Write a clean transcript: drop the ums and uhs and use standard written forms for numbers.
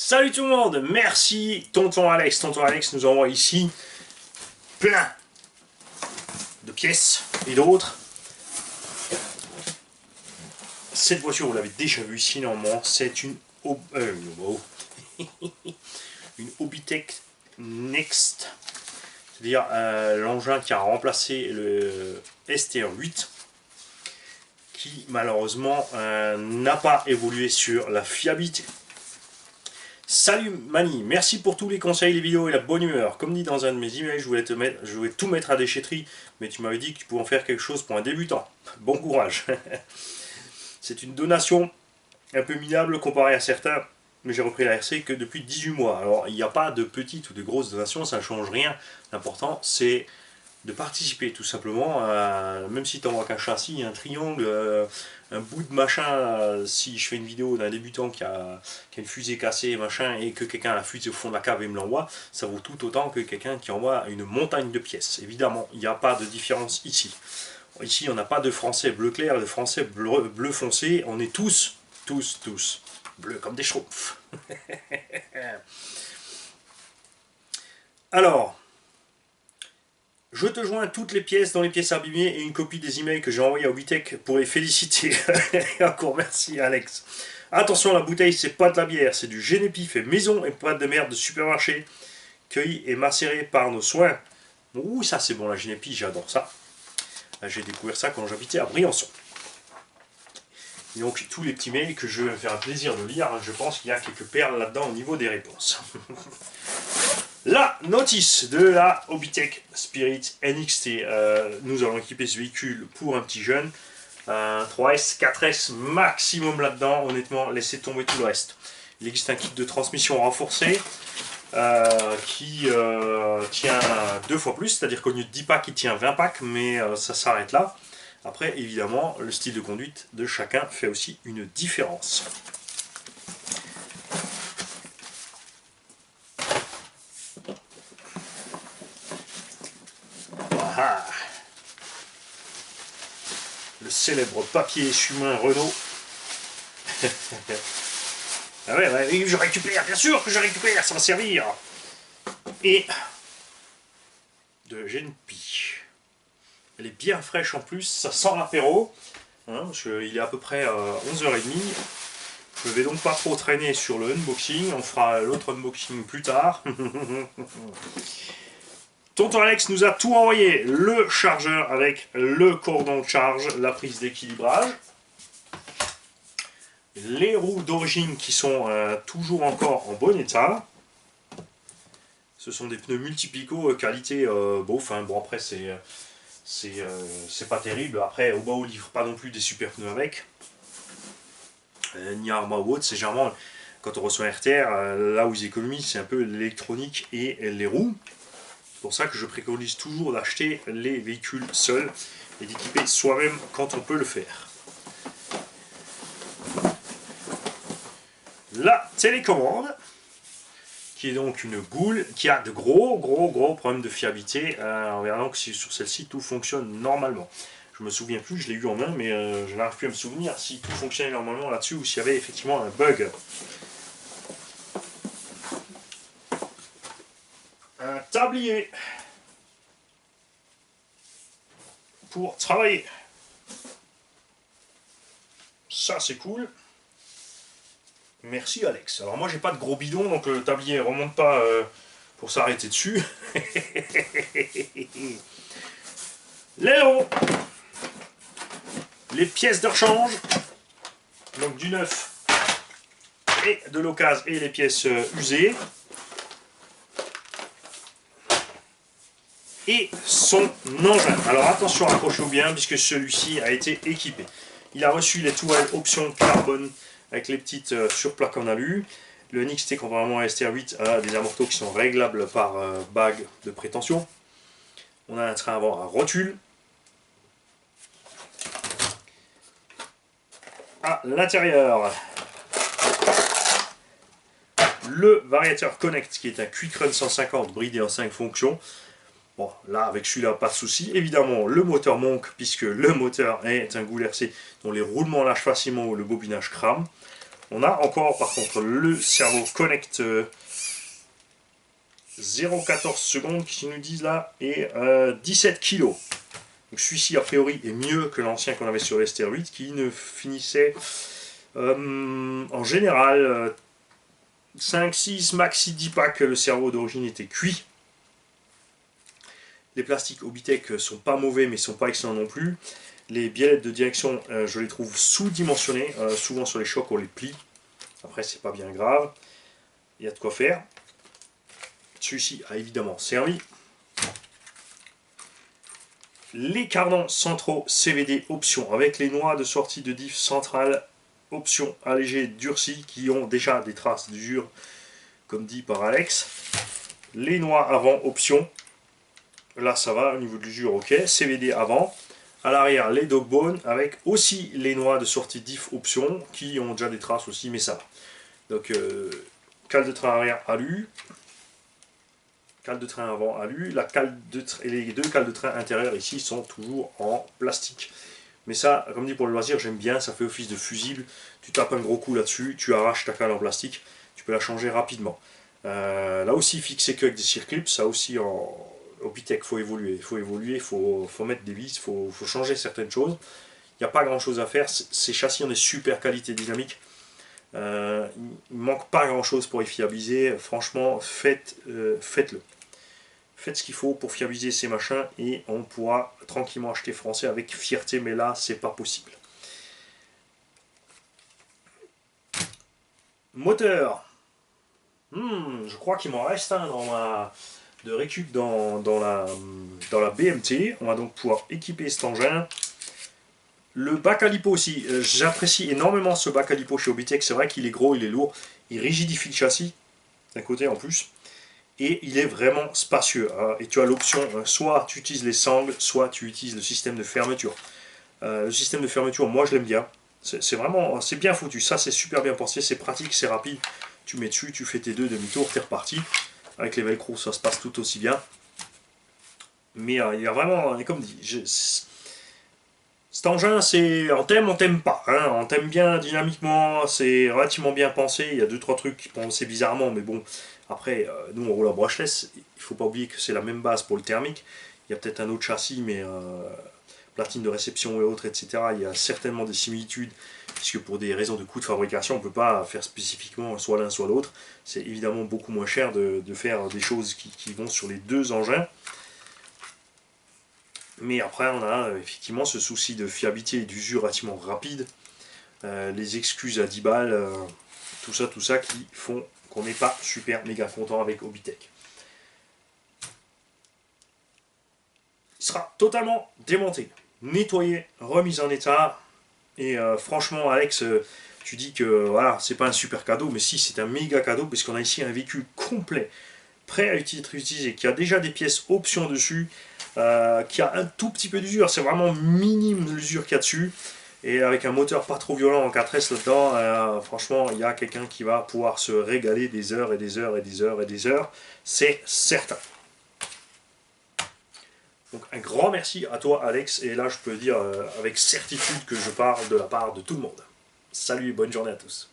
Salut tout le monde, merci Tonton Alex. Tonton Alex nous envoie ici plein de pièces et d'autres. Cette voiture, vous l'avez déjà vue ici normalement, c'est une Obitech Next, c'est-à-dire l'engin qui a remplacé le STR8, qui malheureusement n'a pas évolué sur la fiabilité. Salut Mani, merci pour tous les conseils, les vidéos et la bonne humeur. Comme dit dans un de mes emails, je voulais tout mettre à déchetterie, mais tu m'avais dit que tu pouvais en faire quelque chose pour un débutant. Bon courage. C'est une donation un peu minable comparée à certains, mais j'ai repris la RC que depuis 18 mois. Alors il n'y a pas de petites ou de grosses donations, ça ne change rien. L'important c'est de participer tout simplement, même si tu n'envoies qu'un châssis, un triangle, un bout de machin, si je fais une vidéo d'un débutant qui a une fusée cassée machin, et que quelqu'un a la fusée au fond de la cave et me l'envoie, ça vaut tout autant que quelqu'un qui envoie une montagne de pièces. Évidemment, il n'y a pas de différence ici. Ici, on n'a pas de français bleu clair, de français bleu foncé, on est tous bleus comme des schtroumpfs. Alors, je te joins toutes les pièces dans les pièces abîmées et une copie des emails que j'ai envoyés à Obitech pour les féliciter. Encore merci Alex. Attention, la bouteille c'est pas de la bière, c'est du Génépi fait maison et pas de merde de supermarché, cueilli et macéré par nos soins. Ouh, ça c'est bon la Génépi, j'adore ça. J'ai découvert ça quand j'habitais à Briançon. Et donc tous les petits mails que je vais me faire un plaisir de lire, je pense qu'il y a quelques perles là-dedans au niveau des réponses. La notice de la Obitech Spirit NXT. Nous allons équiper ce véhicule pour un petit jeune. 3S, 4S maximum là-dedans. Honnêtement, laissez tomber tout le reste. Il existe un kit de transmission renforcé qui tient 2 fois plus. C'est-à-dire qu'au lieu de 10 packs, il tient 20 packs. Mais ça s'arrête là. Après, évidemment, le style de conduite de chacun fait aussi une différence. Ah. Le célèbre papier essuie-main Renault. Ah ouais, je récupère, bien sûr que je récupère, ça va servir. Et de Génépi. Elle est bien fraîche en plus, ça sent l'apéro. Hein, il est à peu près 11h30. Je ne vais donc pas trop traîner sur le unboxing, on fera l'autre unboxing plus tard. Tonton Alex nous a tout envoyé, le chargeur avec le cordon de charge, la prise d'équilibrage, les roues d'origine qui sont toujours encore en bon état. Ce sont des pneus multipico, qualité beauf, hein. Bon après c'est pas terrible, après au bas on livre pas non plus des super pneus avec. Ni Arma ou autre, c'est généralement quand on reçoit un RTR, là où ils économisent c'est un peu l'électronique et les roues. C'est pour ça que je préconise toujours d'acheter les véhicules seuls et d'équiper soi-même quand on peut le faire. La télécommande, qui est donc une goule, qui a de gros problèmes de fiabilité. On verra donc si sur celle-ci tout fonctionne normalement. Je me souviens plus, je l'ai eu en main, mais je n'arrive plus à me souvenir si tout fonctionnait normalement là-dessus ou s'il y avait effectivement un bug. Un tablier pour travailler. Ça c'est cool. Merci Alex. Alors moi j'ai pas de gros bidon donc le tablier remonte pas pour s'arrêter dessus. L'aileron. Les pièces de rechange. Donc du neuf et de l'occasion et les pièces usées. Et son engin. Alors attention, accrochez-vous bien puisque celui-ci a été équipé. Il a reçu les tourelles option carbone avec les petites surplaques en alu. Le NXT, contrairement à STR8, a des amortos qui sont réglables par bague de prétention. On a un train avant à rotule. À l'intérieur, le variateur Connect qui est un Quick Run 150 bridé en 5 fonctions. Bon, là, avec celui-là, pas de souci. Évidemment, le moteur manque, puisque le moteur est un Goul RC dont les roulements lâchent facilement ou le bobinage crame. On a encore par contre le Servo Connect 0,14 secondes qui nous disent là et 17 kg. Donc celui-ci a priori est mieux que l'ancien qu'on avait sur le STR8 qui ne finissait en général 5, 6, maxi 10 packs. Le cerveau d'origine était cuit. Les plastiques Obitech sont pas mauvais mais sont pas excellents non plus. Les biellettes de direction, je les trouve sous-dimensionnées. Souvent sur les chocs on les plie. Après c'est pas bien grave. Il y a de quoi faire. Celui-ci a évidemment servi. Les cardans centraux CVD option avec les noix de sortie de diff centrale option allégée durcie qui ont déjà des traces d'usure comme dit par Alex. Les noix avant option. Là ça va au niveau de l'usure, ok. CVD avant. À l'arrière les dog bones avec aussi les noix de sortie diff option qui ont déjà des traces aussi mais ça va. Donc cale de train arrière alu. Cale de train avant alu, la cale de et les deux cales de train intérieures ici sont toujours en plastique. Mais ça, comme dit pour le loisir, j'aime bien, ça fait office de fusible. Tu tapes un gros coup là-dessus, tu arraches ta cale en plastique, tu peux la changer rapidement. Là aussi fixé qu'avec des circlips, ça aussi en Obitech, il faut évoluer, il faut mettre des vis, il faut changer certaines choses. Il n'y a pas grand chose à faire, ces châssis ont des super qualités dynamiques. Il ne manque pas grand chose pour y fiabiliser, franchement faites-le. Faites ce qu'il faut pour fiabiliser ces machins et on pourra tranquillement acheter français avec fierté, mais là c'est pas possible. Moteur, je crois qu'il m'en reste un dans ma de récup dans la BMT. On va donc pouvoir équiper cet engin. Le bac à lipo aussi, j'apprécie énormément ce bac à lipo chez Obitech. C'est vrai qu'il est gros, il est lourd, il rigidifie le châssis d'un côté en plus. Et il est vraiment spacieux. Et tu as l'option, soit tu utilises les sangles, soit tu utilises le système de fermeture. Le système de fermeture, moi je l'aime bien. C'est vraiment, c'est bien foutu. Ça c'est super bien pensé, c'est pratique, c'est rapide. Tu mets dessus, tu fais tes deux demi-tours, t'es reparti. Avec les velcro, ça se passe tout aussi bien. Mais il y a vraiment, comme dit, cet engin, c'est on t'aime pas. Hein. On t'aime bien dynamiquement, c'est relativement bien pensé. Il y a 2-3 trucs qui pensent bizarrement, mais bon. Après, nous on roule en brushless. Il ne faut pas oublier que c'est la même base pour le thermique. Il y a peut-être un autre châssis, mais platine de réception et autres, etc. Il y a certainement des similitudes, puisque pour des raisons de coût de fabrication, on ne peut pas faire spécifiquement soit l'un soit l'autre. C'est évidemment beaucoup moins cher de faire des choses qui vont sur les deux engins. Mais après, on a effectivement ce souci de fiabilité et d'usure relativement rapide. Les excuses à 10 balles, tout ça qui font qu'on n'est pas super méga content avec Obitech. Il sera totalement démonté, nettoyé, remis en état. Et franchement, Alex, tu dis que voilà, c'est pas un super cadeau, mais si, c'est un méga cadeau, parce qu'on a ici un véhicule complet, prêt à être utilisé, qui a déjà des pièces options dessus, qui a un tout petit peu d'usure, c'est vraiment minime l'usure qu'il y a dessus. Et avec un moteur pas trop violent en 4S là-dedans, franchement, il y a quelqu'un qui va pouvoir se régaler des heures et des heures et des heures et des heures. C'est certain. Donc un grand merci à toi Alex. Et là je peux dire avec certitude que je parle de la part de tout le monde. Salut et bonne journée à tous.